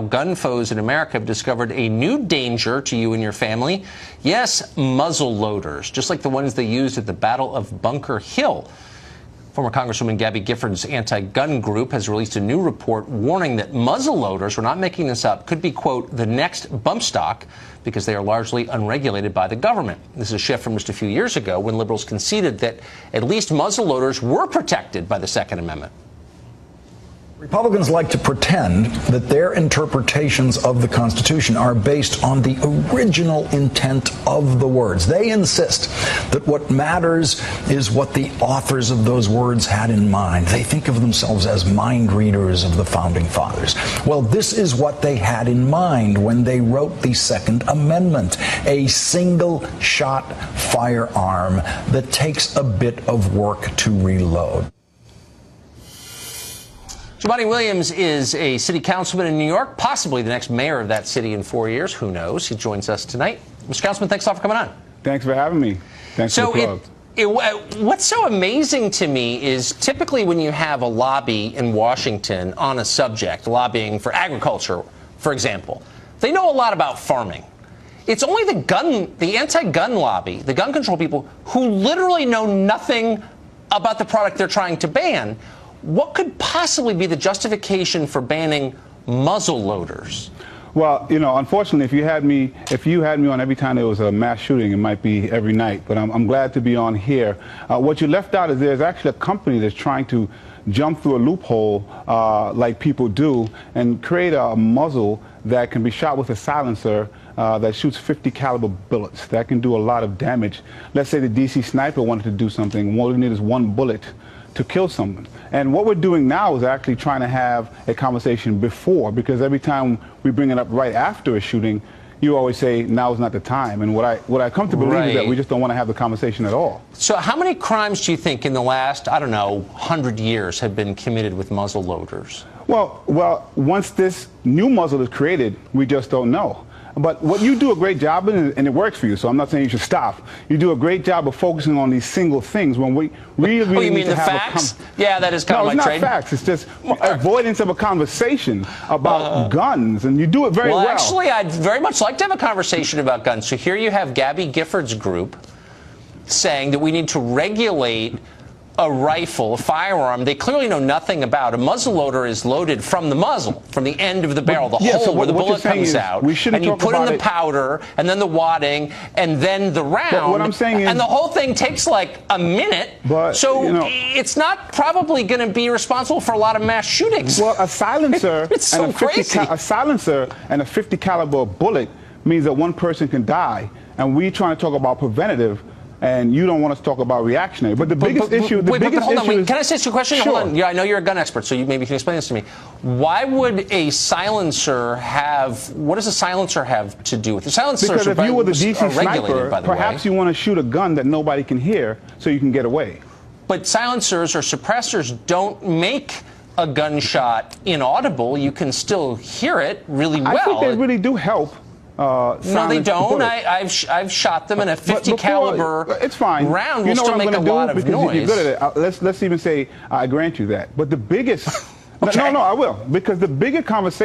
Gun foes in America have discovered a new danger to you and your family. Yes, muzzle loaders, just like the ones they used at the Battle of Bunker Hill. Former Congresswoman Gabby Gifford's anti-gun group has released a new report warning that muzzle loaders, we're not making this up, could be, quote, the next bump stock because they are largely unregulated by the government. This is a shift from just a few years ago when liberals conceded that at least muzzle loaders were protected by the Second Amendment. Republicans like to pretend that their interpretations of the Constitution are based on the original intent of the words. They insist that what matters is what the authors of those words had in mind. They think of themselves as mind readers of the Founding Fathers. Well, this is what they had in mind when they wrote the Second Amendment, a single-shot firearm that takes a bit of work to reload. Jumaane Williams is a city councilman in New York, possibly the next mayor of that city in 4 years. Who knows? He joins us tonight. Mr. Councilman, thanks a lot for coming on. Thanks for having me. Thanks for the plug. What's so amazing to me is typically when you have a lobby in Washington on a subject, lobbying for agriculture, for example, they know a lot about farming. It's only the anti-gun lobby, the gun control people, who literally know nothing about the product they're trying to ban. What could possibly be the justification for banning muzzle loaders? Well, you know, unfortunately, if you had me on every time there was a mass shooting, it might be every night. But I'm glad to be on here. What you left out is there's actually a company that's trying to jump through a loophole like people do and create a muzzle that can be shot with a silencer that shoots 50 caliber bullets. That can do a lot of damage. Let's say the DC sniper wanted to do something. All we need is one bullet to kill someone. And what we're doing now is actually trying to have a conversation before, because every time we bring it up right after a shooting, you always say now is not the time. And what I come to believe is that we just don't want to have the conversation at all. So how many crimes do you think in the last, I don't know, 100 years have been committed with muzzle loaders? Well, once this new muzzle is created, we just don't know. But what you do a great job in, and it works for you, so I'm not saying you should stop. You do a great job of focusing on these single things when we really need to have facts? Yeah, that is kind of my trade. No, it's not facts. It's just avoidance of a conversation about guns, and you do it very well. Well, actually, I'd very much like to have a conversation about guns. So here you have Gabby Gifford's group saying that we need to regulate a rifle, a firearm they clearly know nothing about. A muzzle loader is loaded from the muzzle, from the end of the barrel, the hole where the bullet comes out. And you put in the powder, and then the wadding, and then the round. But what I'm saying is, and the whole thing takes like a minute. So it's not probably going to be responsible for a lot of mass shootings. Well, a silencer it's so crazy. A silencer and a 50 caliber bullet means that one person can die. And we're trying to talk about preventative. And you don't want us to talk about reactionary. But the biggest issue... Hold on. Can I ask you a question? Sure. Hold on. Yeah, I know you're a gun expert, so you maybe can explain this to me. Why would a silencer have... What does a silencer have to do with it? Silencers because if you were the DC sniper, by the perhaps you want to shoot a gun that nobody can hear so you can get away. But silencers or suppressors don't make a gunshot inaudible. You can still hear it really well. I think they really do help. No, they don't. I've shot them in a 50 caliber it's fine. round. Will still make a lot of noise. You're good at it. Let's even say I grant you that. But the biggest... No, I will. Because the bigger conversation...